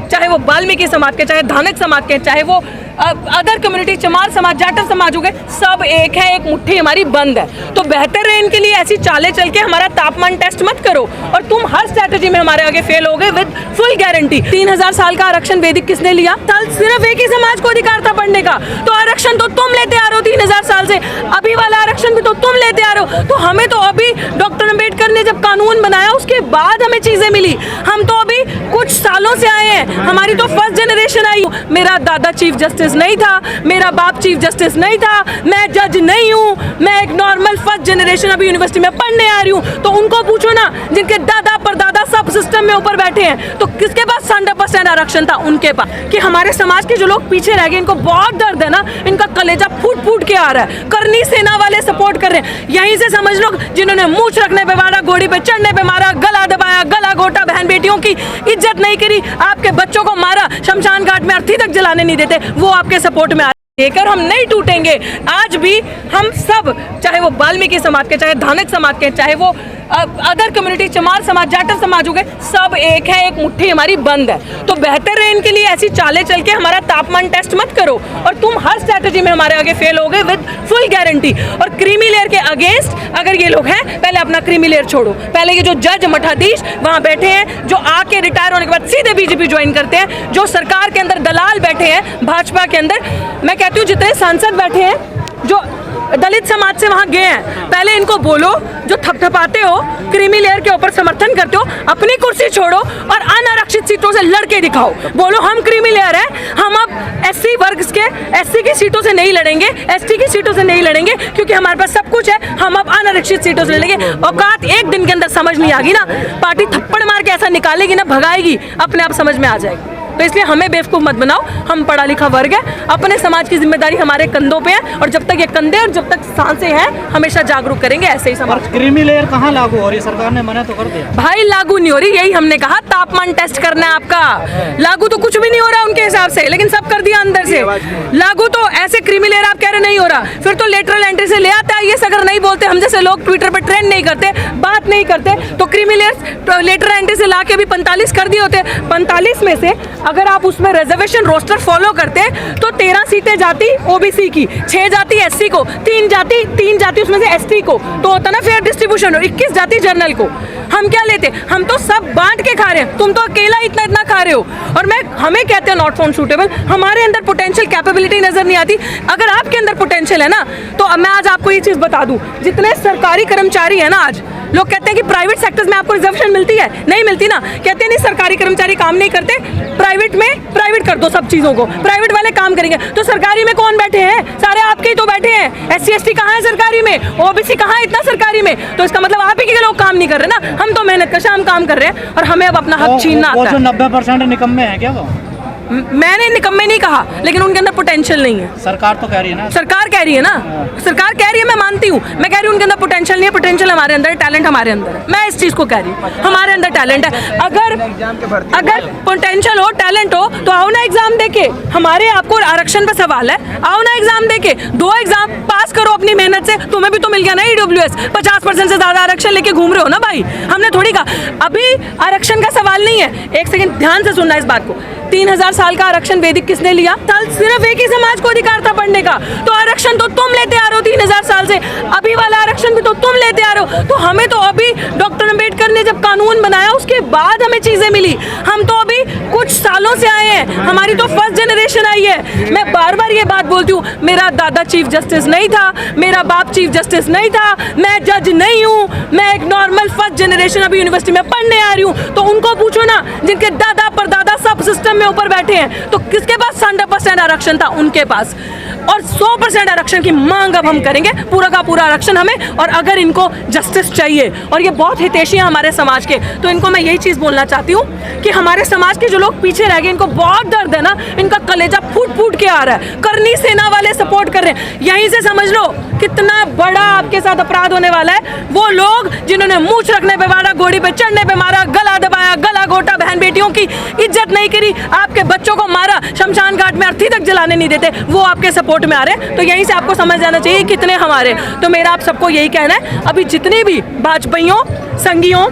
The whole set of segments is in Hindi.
चाहे वो वाल्मीकि समाज के, चाहे धानक समाज के, चाहे वो अदर कम्युनिटी, चमार समाज, जाटव समाज हो गए, सब एक है, एक मुट्ठी हमारी बंद है। तो बेहतर है इनके लिए ऐसी चालें चल के हमारा तापमान टेस्ट मत करो, और तुम हर स्ट्रैटेजी में हमारे आगे फेल हो गए विद फुल गारंटी। 3000 साल का आरक्षण वैदिक किसने लिया? सिर्फ एक ही समाज को अधिकार था पढ़ने का, तो आरक्षण तो तुम लेते आ रहे हो 3000 साल से, अभी वाला आरक्षण भी तो तुम लेते आ रहे हो। तो हमें तो अभी डॉक्टर अम्बेडकर ने जब कानून बनाया उसके बाद हमें चीजें मिली, हम तो अभी कुछ सालों से आए हैं, हमारी तो फर्स्ट जनरेशन आई। मेरा दादा चीफ जस्टिस नहीं था, मेरा बाप चीफ जस्टिस नहीं था, मैं जज नहीं हूँ, मैं एक नॉर्मल फर्स्ट जनरेशन अभी यूनिवर्सिटी में पढ़ने आ रही हूँ। तो उनको पूछो ना जिनके दादा परदादा सब सिस्टम में ऊपर बैठे हैं, तो किसके पास 100% आरक्षण था? उनके पास। कि हमारे समाज के जो लोग पीछे रह गए, इनको बहुत दर्द है ना, इनका कलेजा फूट फूट के आ रहा है। करनी सेना वाले सपोर्ट कर रहे हैं, यहीं से समझ लो जिन्होंने मूंछ रखने पे मारा, घोड़ी पे चढ़ने पे मारा, गला दबाया, गला घोटा, बहन बेटियों की इज्जत नहीं करी, आपके बच्चों को मारा, शमशान घाट में अर्थी तक जलाने नहीं देते, वो आपके सपोर्ट में लेकर हम नहीं टूटेंगे। आज भी हम सब, चाहे वो वाल्मीकि समाज के, चाहे धानक समाज के, चाहे वो अदर कम्युनिटी, चमार समाज, जाटव समाज हो गए, सब एक है, एक मुट्ठी हमारी बंद है। तो बेहतर है इनके लिए ऐसी चालें चल के हमारा तापमान टेस्ट मत करो, और तुम हर स्ट्रैटेजी में हमारे आगे फेल हो गए विद फुल गारंटी। और क्रीमी लेयर के अगेंस्ट अगर ये लोग हैं, पहले अपना क्रीमी लेयर छोड़ो। पहले ये जो जज मठाधीश वहाँ बैठे हैं, जो आके रिटायर होने के बाद सीधे बीजेपी ज्वाइन करते हैं, जो सरकार के अंदर दलाल बैठे हैं भाजपा के अंदर, मैं कहती हूँ जितने सांसद बैठे हैं जो दलित समाज से वहां गए हैं, पहले इनको बोलो, जो थपथपाते हो, क्रीमी लेयर के ऊपर समर्थन करते हो, अपनी कुर्सी छोड़ो और अनारक्षित सीटों से लड़के दिखाओ। बोलो हम क्रीमी लेयर है, हम अब एससी वर्ग के, एससी की सीटों से नहीं लड़ेंगे, एसटी की सीटों से नहीं लड़ेंगे, क्योंकि हमारे पास सब कुछ है, हम अब अनारक्षित सीटों से लड़ेंगे। औकात एक दिन के अंदर समझ नहीं आगी ना, पार्टी थप्पड़ मार के ऐसा निकालेगी ना, भगाएगी, अपने आप समझ में आ जाएगी। तो इसलिए हमें बेवकूफ़ मत बनाओ, हम पढ़ा लिखा वर्ग है, अपने समाज की जिम्मेदारी हमारे कंधों पे है, और जब तक ये कंधे और जब तक सांसें हैं, हमेशा जागरूक करेंगे ऐसे ही समाज। क्रीमी लेयर कहाँ लागू हो रही है? सरकार ने मना तो कर दिया भाई, लागू नहीं हो रही, यही हमने कहा, तापमान टेस्ट करना है आपका। लागू तो कुछ भी नहीं हो रहा उनके हिसाब से, लेकिन सब कर दिया अंदर से लागू। तो ऐसे क्रीमी लेयर आप कह रहे नहीं हो रहा, फिर तो लेटरल एंट्री से ले आता है, ये अगर नहीं बोलते, हम जैसे लोग ट्विटर पर ट्रेंड नहीं करते, बात नहीं करते, तो क्रीमी लेयर लेटरल एंट्री से ला के भी 45 कर दिए होते। 45 में से अगर आप उसमें रिजर्वेशन रोस्टर फॉलो करते तो 13 सीटें जाती ओबीसी की, 6 जाती एससी को, 3 जाती उसमें से एसटी को, तो होता ना फेयर डिस्ट्रीब्यूशन, और 21 जाती जनरल को। हम क्या लेते? हम तो सब बांट के खा रहे हैं, तुम तो अकेला इतना खा रहे हो। और हमें कहते हैं नॉट फाउंड सूटेबल, हमारे अंदर पोटेंशियल कैपेबिलिटी नजर नहीं आती। अगर आपके अंदर पोटेंशियल है ना, तो मैं आज आपको ये चीज बता दूं, जितने सरकारी कर्मचारी है ना, आज लोग कहते हैं कि प्राइवेट सेक्टर्स में आपको रिजर्वेशन मिलती है, नहीं मिलती ना, कहते हैं नहीं सरकारी कर्मचारी काम नहीं करते, प्राइवेट में प्राइवेट कर दो सब चीजों को, प्राइवेट वाले काम करेंगे। तो सरकारी में कौन बैठे हैं? सारे आपके ही तो बैठे हैं। एससी एसटी कहाँ है सरकारी में? ओबीसी कहाँ है इतना सरकारी में? तो इसका मतलब आप ही के लोग काम नहीं कर रहे ना, हम तो मेहनत कश हम काम कर रहे हैं, और हमें अब अपना हक छीनना आता है। 90% निकम्मे हैं क्या वो? मैंने निकम्मे नहीं कहा, लेकिन उनके अंदर पोटेंशियल नहीं है। सरकार तो कह रही है ना, सरकार कह रही है ना, सरकार कह रही है, मैं मानती हूँ, मैं कह रही हूँ उनके अंदर पोटेंशियल नहीं है। पोटेंशियल हमारे अंदर, टैलेंट हमारे अंदर है, मैं इस चीज को कह रही हूँ, हमारे अंदर टैलेंट है। अगर पोटेंशियल हो, टैलेंट हो, तो आओ ना एग्जाम देके, हमारे आपको आरक्षण पे सवाल है, आओ ना एग्जाम देके, 2 एग्जाम पास करो अपनी मेहनत से। तुम्हें भी तो मिल गया ना ईडब्ल्यूएस, 50% से ज्यादा आरक्षण लेके घूम रहे हो ना भाई, हमने थोड़ी कहा अभी आरक्षण का सवाल नहीं है। एक सेकंड ध्यान से सुनना इस बात को, 3000 साल का आरक्षण वैदिक किसने लिया? सिर्फ एक ही समाज को अधिकार था पढ़ने का, तो आरक्षण तो तुम लेते आ रहे हो 3000 साल से, अभी वाला आरक्षण भी तो तुम लेते आ रहे हो। तो हमें तो अभी डॉक्टर अम्बेडकर ने जब कानून बनाया उसके बाद हमें चीजें मिली, हम तो अभी कुछ सालों से आए हैं, हमारी तो फर्स्ट जनरेशन आई है। मैं बार बार ये बात बोलती हूँ, मेरा दादा चीफ जस्टिस नहीं था, मेरा बाप चीफ जस्टिस नहीं था, मैं जज नहीं हूँ, मैं एक नॉर्मल फर्स्ट जनरेशन अभी यूनिवर्सिटी में पढ़ने आ रही हूँ। तो उनको पूछो ना जिनके दादा परदादा सब सिस्टम में ऊपर बैठे हैं, तो किसके पास 100% आरक्षण था? उनके पास। और 100% आरक्षण की मांग अब हम करेंगे, पूरा का पूरा आरक्षण हमें। और अगर इनको जस्टिस चाहिए, और ये बहुत हितैषी है हमारे समाज के, तो इनको मैं यही चीज बोलना चाहती हूँ कि हमारे समाज के जो लोग पीछे रह गए, इनको बहुत दर्द है ना, इनका कलेजा फूट फूट के आ रहा है। करनी सेना वाले सपोर्ट कर रहे हैं, यहीं से समझ लो कितना बड़ा आपके साथ अपराध होने वाला है। वो लोग जिन्होंने मूंछ रखने पे मारा, घोड़ी पे चढ़ने पे मारा, गला दबाया, गला घोटा, बहन बेटियों की इज्जत नहीं करी, आपके बच्चों को मारा, शमशान घाट में अर्थी तक जलाने नहीं देते, वो आपके सपोर्ट में आ रहे हैं। तो यहीं से आपको समझ जाना चाहिए कितने हमारे। तो मेरा आप सबको यही कहना है, अभी जितने भी भाजपाइयों, संघियों,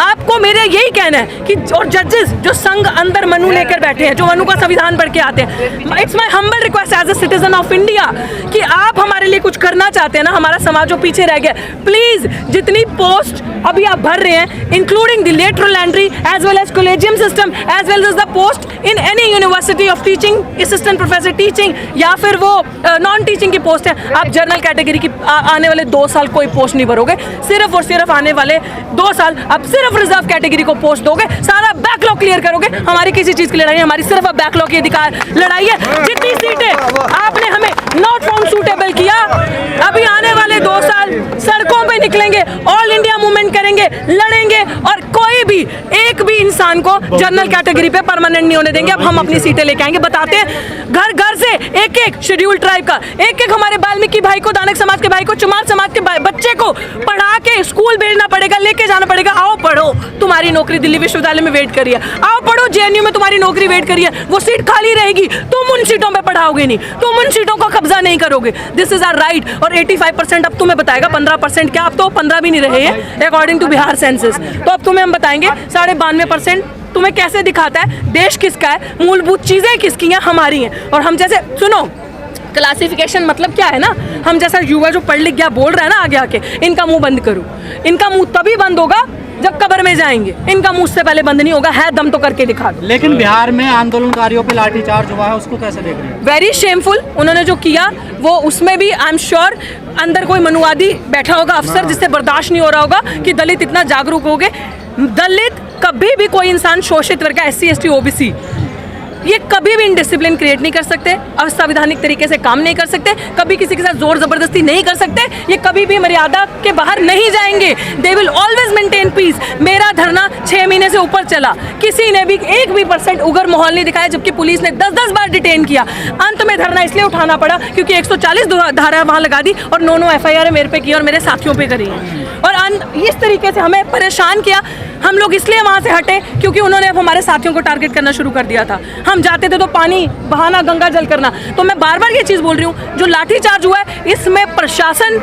आपको मेरा यही कहना है कि और जजेस जो संघ अंदर मनु लेकर बैठे हैं, जो मनु का संविधान पढ़ के आते हैं, it's my humble request as a citizen of India कि आप हमारे लिए कुछ करना चाहते हैं ना, हमारा समाज जो पीछे रह गया, प्लीज जितनी पोस्ट अभी आप भर रहे हैं, including the lateral entry as well as collegium system as well as the post in any university of teaching, assistant professor teaching या फिर वो नॉन टीचिंग की पोस्ट है, आप जनरल कैटेगरी की आने वाले 2 साल कोई पोस्ट नहीं भरोगे, सिर्फ और सिर्फ आने वाले 2 साल आप सिर्फ रिजर्व कैटेगरी को पोस्ट दोगे, सारा बैकलॉग क्लियर करोगे। हमारी किसी चीज की लड़ाई है, हमारी सिर्फ बैकलॉग की अधिकार लड़ाई है। जितनी सीटें आपने हमें नॉट फाउंड सूटेबल किया, अभी आने वाले 2 साल सड़कों पे निकलेंगे, ऑल इंडिया मूवमेंट करेंगे, लड़ेंगे और कोई भी एक भी इंसान को जनरल कैटेगरी पे परमानेंट नहीं होने देंगे। अब हम अपनी सीटें लेके आएंगे, बताते हैं घर घर से एक एक शेड्यूल ट्राइब का, एक एक हमारे वाल्मीकि भाई को, दानक समाज के भाई को, चमार समाज के बच्चे को पढ़ा के स्कूल भेजना पड़ेगा, लेके जाना पड़ेगा। आओ पढ़ो, तुम्हारी नौकरी दिल्ली विश्वविद्यालय में वेट करिए, आओ पढ़ो जेएनयू में तुम्हारी नौकरी वेट करिए, वो सीट खाली रहेगी, तुम उन सीटों पे पढ़ाओगे नहीं, तुम उन सीटों का कब्जा नहीं करोगे। This is our right. और 85% अब तुम्हें बताएगा, 15% क्या, अब तो 15 भी नहीं रहे हैं अकॉर्डिंग टू बिहार सेंसस, तो अब तुम्हें हम बताएंगे 92.5% तुम्हें कैसे दिखाता है देश किसका है, मूलभूत चीजें किसकी हैं, हमारी हैं। और हम जैसे सुनो, क्लासिफिकेशन मतलब क्या है ना, हम जैसा युवा जो पढ़ लिख गया बोल रहा है ना आगे आके, इनका मुंह बंद करो, इनका मुंह तभी बंद होगा जब कब्र में जाएंगे, इनका मुंह से पहले बंद नहीं होगा, है दम तो करके दिखा दो। लेकिन बिहार में आंदोलनकारियों पे लाठीचार्ज हुआ है, उसको कैसे देख रहे हैं? Very shameful. उन्होंने जो किया वो, उसमें भी आई एम श्योर अंदर कोई मनुवादी बैठा होगा अफसर, जिससे बर्दाश्त नहीं हो रहा होगा कि दलित इतना जागरूक हो गए। दलित कभी भी कोई इंसान शोषित वर्ग का, SC ST OBC, ये कभी भी इंडिसिप्लिन क्रिएट नहीं कर सकते, असंवैधानिक तरीके से काम नहीं कर सकते, कभी किसी के साथ जोर जबरदस्ती नहीं कर सकते, ये कभी भी मर्यादा के बाहर नहीं जाएंगे। They will always maintain piece. मेरा धरना 6 महीने से ऊपर चला, किसी ने भी 1 भी % उग्र माहौल नहीं दिखाया, जबकि पुलिस ने 10-10 बार डिटेन किया। अंत में धरना इसलिए उठाना पड़ा क्योंकि 140 धारा वहां लगा दी और 9 FIR मेरे पे की और मेरे साथियों पे करी, और इस तरीके से हमें परेशान किया। हम लोग इसलिए वहां से हटे क्योंकि उन्होंने अब हमारे साथियों को टारगेट करना शुरू कर दिया था। हम जाते थे तो पानी बहाना, गंगा जल करना। तो मैं बार बार ये चीज़ बोल रही हूँ, जो लाठीचार्ज हुआ है इसमें प्रशासन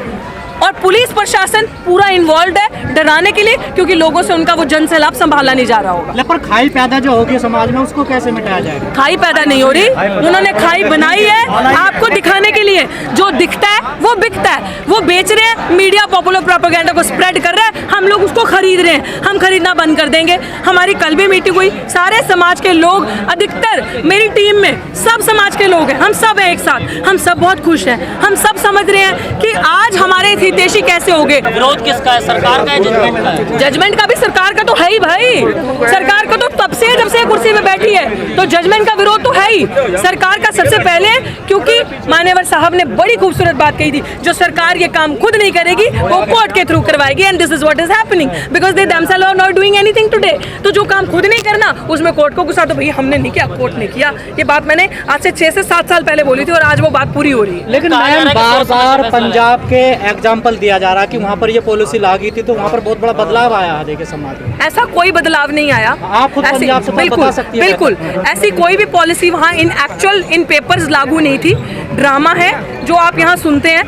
और पुलिस प्रशासन पूरा इन्वॉल्व है डराने के लिए, क्योंकि लोगों से उनका वो जन सैलाब संभाला नहीं जा रहा होगा। पर खाई पैदा जो होगी समाज में, उसको कैसे मिटाया जाएगा? खाई पैदा नहीं हो रही, उन्होंने खाई बनाई है आपको दिखाने के लिए। जो दिखता है वो बिकता है, वो बेच रहे हैं, मीडिया पॉपुलर प्रोपेगेंडा को स्प्रेड कर रहा है, हम लोग उसको खरीद रहे हैं। हम खरीदना बंद कर देंगे। हमारी कल भी मीटिंग हुई, सारे समाज के लोग, अधिकतर मेरी टीम में सब समाज के लोग हैं, हम सब हैं एक साथ, हम सब बहुत खुश हैं। हम सब समझ रहे हैं कि आज हमारे हितैषी कैसे हो गए। विरोध किसका है, सरकार का है, जजमेंट का है? जजमेंट का भी सरकार का तो है ही भाई, सरकार का तो तब से जब से कुर्सी में बैठी है, तो जजमेंट का विरोध तो है ही सरकार का सबसे पहले, क्योंकि मान्यवर साहब ने बड़ी खूबसूरत बात कही थी, जो सरकार ये काम खुद नहीं करेगी वो कोर्ट के थ्रू करवाएगी, and this is what is happening because they themselves are not doing anything today. तो जो काम खुद नहीं करना उसमें कोर्ट को गुस्सा, तो भैया हमने नहीं किया, कोर्ट ने किया। ये बात मैंने आज से 6 से 7 साल पहले बोली थी और आज वो बात पूरी हो रही है। लेकिन मैम बार-बार पंजाब के एग्जाम्पल दिया जा रहा कि वहाँ पर ये पॉलिसी लागू थी, तो वहाँ पर बहुत बड़ा बदलाव आया आधे के समाज में। ऐसा कोई बदलाव नहीं आया। आप खुद पंजाब से बता सकती हैं। बिल्कुल ऐसी कोई भी पॉलिसी वहाँ इन पेपर्स लागू नहीं थी। ड्रामा है जो आप यहाँ सुनते हैं,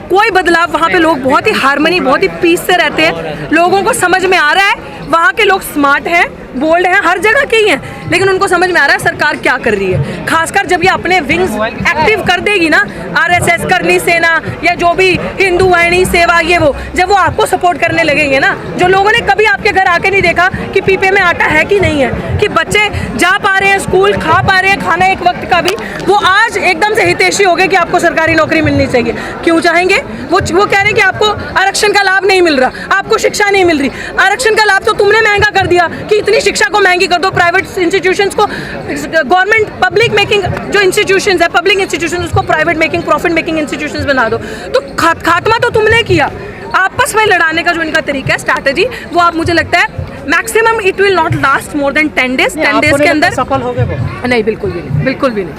कोई बदलाव वहाँ पे लोग बहुत ही हार्मनी, बहुत ही पीस से रहते हैं। लोगों को समझ में आ रहा है, वहाँ के लोग स्मार्ट हैं, बोल्ड हैं, हर जगह के ही हैं, लेकिन उनको समझ में आ रहा है सरकार क्या कर रही है। खासकर जब ये अपने विंग्स एक्टिव कर देगी ना, RSS, करनी सेना या जो भी हिंदू वाहिनी सेवा, ये वो जब वो आपको सपोर्ट करने लगेंगे ना, जो लोगों ने कभी आपके घर आके नहीं देखा कि पीपे में आटा है कि नहीं है, कि बच्चे जा पा रहे हैं स्कूल, खा पा रहे हैं खाना एक वक्त का भी, वो आज एकदम से हितैषी हो गए कि आपको सरकारी नौकरी मिलनी चाहिए। क्यों चाहेंगे? वो कह रहे हैं कि आपको आरक्षण का लाभ नहीं मिल रहा, आपको शिक्षा नहीं मिल रही। आरक्षण का लाभ तो तुमने महंगा कर दिया कि इतनी शिक्षा को महंगी कर दो, प्राइवेट इंस्टीट्यूशंस को, गवर्नमेंट पब्लिक मेकिंग जो इंस्टीट्यूशंस है, पब्लिक इंस्टीट्यूशंस, उसको private making, profit making institutions बना दो। तो खात्मा तो तुमने किया। आपस में लड़ाने का जो इनका तरीका है, स्ट्रैटेजी, वो आप मुझे लगता है maximum it will not last more than 10 days. 10 days के अंदर सफल हो गए वो? नहीं, बिल्कुल भी नहीं, बिल्कुल भी नहीं,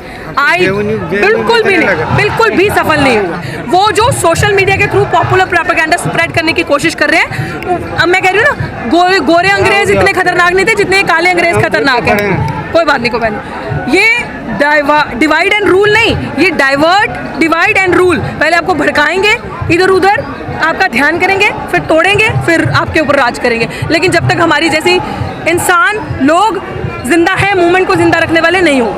बिल्कुल भी नहीं, बिल्कुल भी सफल नहीं हुआ। वो जो सोशल मीडिया के थ्रू पॉपुलर प्रोपेगेंडा स्प्रेड करने की कोशिश कर रहे हैं, अब मैं कह रही हूँ ना, गोरे अंग्रेज इतने खतरनाक नहीं थे जितने काले अंग्रेज खतरनाक हैं। कोई बात नहीं, कोई बात नहीं। ये डिवाइड एंड रूल नहीं, ये डाइवर्ट डिवाइड एंड रूल। पहले आपको भड़काएंगे इधर उधर, आपका ध्यान करेंगे, फिर तोड़ेंगे, फिर आपके ऊपर राज करेंगे। लेकिन जब तक हमारी जैसी इंसान लोग जिंदा है, मूवमेंट को जिंदा रखने वाले नहीं हो।